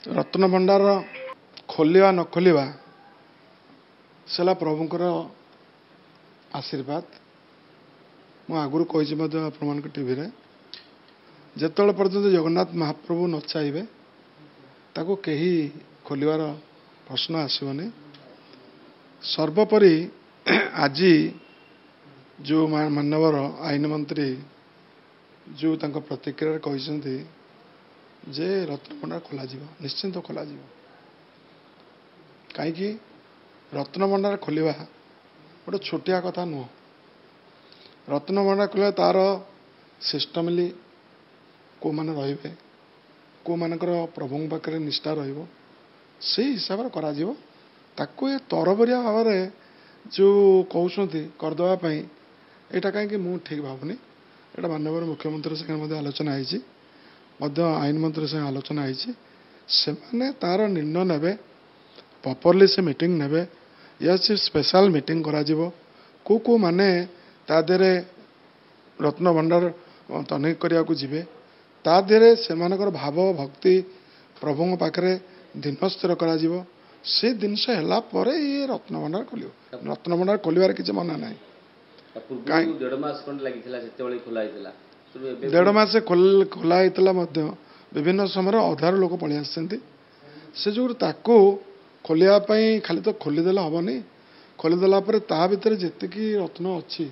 रत्न भंडार खोलिया न खोलिया सेला प्रभुंकर आशीर्वाद मु आगुरी कही आपण टीवी रे जेतल पर्यंत जगन्नाथ महाप्रभु न चाहिए ताको कहीं खोलिवार प्रश्न आसवनी। सर्वोपरि आज जो मानवर आईन मंत्री जो तांको प्रतिक्रिया कहते जे रत्न भंडार खोल निश्चिंत खोल कहीं रत्न भंडार खोलिया गोटे छोटिया कथा नुह। रत्न भंडार खोल तार सिस्टमली को माने रहिबे को मानकर प्रभु पाखे निष्ठा से हिसाब से करा जीवो ताको ये तरबरिया भाव में जो कहते करदेवाई यहाँ कहीं मुझे ठीक भावुनी। यहाँ माननीय मुख्यमंत्री संगे आलोचना होती आईन मंत्री संगे आलोचना होती से तार निर्णय नेबे प्रॉपर्ली से मीटिंग नेबे या से स्पेशल मीटिंग करा जीवो को माने ता देरे रत्न भंडार तनिक करिया को जिबे ता देरे सेमानकर भाव भक्ति प्रभु पाखे दिन स्थिर करा जीवो से जिनस है पर ये रत्न भंडार खोल रत्न भंडार खोलिबार किसी मना ना। देढ़ मास खोला विभिन्न समय अधार लोक पलि आसते से जो ताको खोलिया खाली तो खोलीदेला हेनी खोलीदेला ता भितर जेतिकी रत्न अच्छी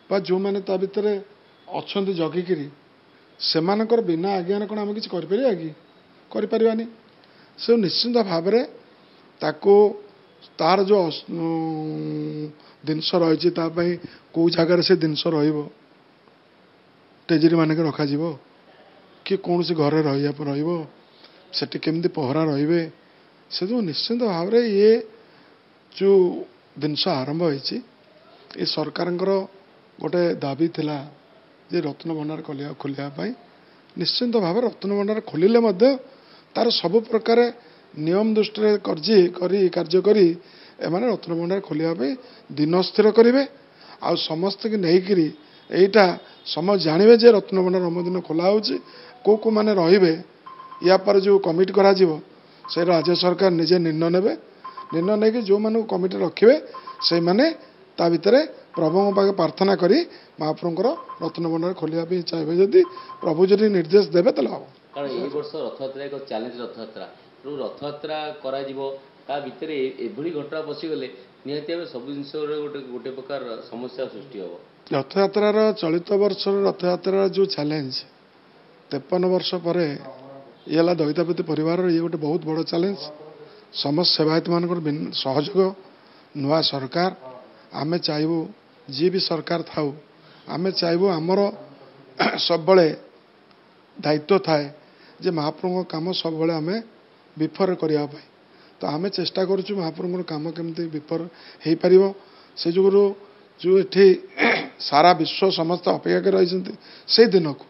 जो मैंने ता भितर अच्छा जगिकी से बिना आज्ञा कौन आम कि करें से निश्चिंत भाव में ताको तार जो जिनस रही कौ जगार से जिनस टेजरी मान के रखा कि कौन सी घर रही केमती पहरा रे से जो निश्चिंत भाव में ये जो जिनस आरंभ हो सरकार गोटे दाबी थिला जे रत्न भंडार खोलिया निश्चिंत भाव रत्न भंडार खोलिले तार सबु प्रकार नियम दृष्टि कार्य करी एमाने रत्न भंडार खोलिया दिन स्थिर करेंगे आ समस्त की नहींकरी यहीटा समझ जानवे जे रत्न भंडार दिन खोला को माने रहिबे या पर जो कमिटी करा से राज्य सरकार निजे निर्णय नेबे निर्णय नहीं कि जो मानू कमिटी रखिए से माने ता भितर प्रभु पाखे प्रार्थना करी महाप्रभुंकर रत्न भंडार खोलिया चाहिए जदि प्रभु जदि निर्देश देवे तो हम कारण ये वर्ष रथयात्रा एक चैलेंज रथयात्रा रथयात्रा करा भितर एभली घटना पशिगले निहाती भाव सब जिन गोटे प्रकार समस्या सृष्टि हम। रथयात्रार चलित वर्ष रथयात्रार जो चैलेंज 53 वर्ष पर ये दईतापति परिवार ये गोटे बहुत बड़ चैलेंज समस्त सेवायत मान सहयोग नुआ सरकार आमे चाहबू जी भी सरकार थाऊ आमे चाहबू आमर सब दायित्व थाए जे महाप्रभु काम सब आम विफर करने तो आम चेष्टा करुँ महाप्रभु काम केमती विफर हो पार से जो ये सारा विश्व समस्त अपेक्षा कर रही से दिन को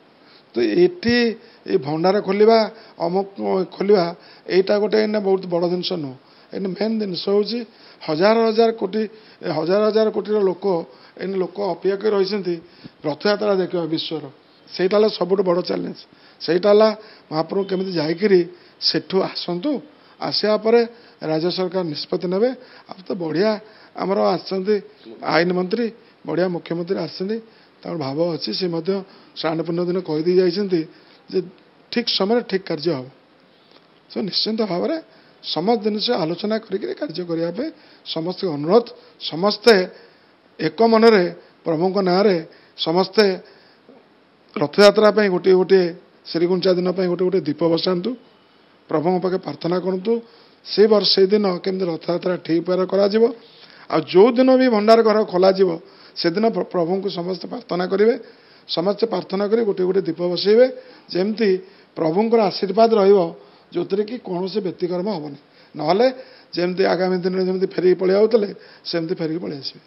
तो ये भंडार खोलिया अमुक खोलिया यहाँ गोटे बहुत बड़ जिनस नुह इन मेन जिनस हूँ हजार हजार कोटी लोक इन लोक अपेक्षा कर रही रथयात्रा देखा विश्वर सेटा सब बड़ चैलेंज सेटा महाप्रभु केमी जाकि सेठू आसतु आसा राज्य सरकार निष्पत्ति नेबे अब तो बढ़िया आमर आईन मंत्री बढ़िया मुख्यमंत्री आसती भाव अच्छी सी श्रावण पूर्ण दिन कहीदी जाइए ठीक समय ठीक कार्य हम सो निश्चिंत भाव में समस्त जिन आलोचना करके कार्य करने समस्त अनुरोध समस्ते एक मनरे प्रभु ना समस्ते रथयात्रा गोटे गोटे श्रीगुंचा दिन गोटे गोटे दीप बसातु प्रभु पाखे प्रार्थना करूँ से वर्ष से दिन केमती रथयात्रा ठीक पर जो दिन भी भंडार घर खोल से दिन प्रभु को समस्त प्रार्थना करेंगे समस्ते प्रार्थना कर गोटे गोटे दीप बसइबे जमती प्रभुंर आशीर्वाद रो कि कौन से व्यतिक्रम हेनी ना जमती आगामी दिन में जमी फेरिक पलि आउते सेमती फेरिक पलि आसबे।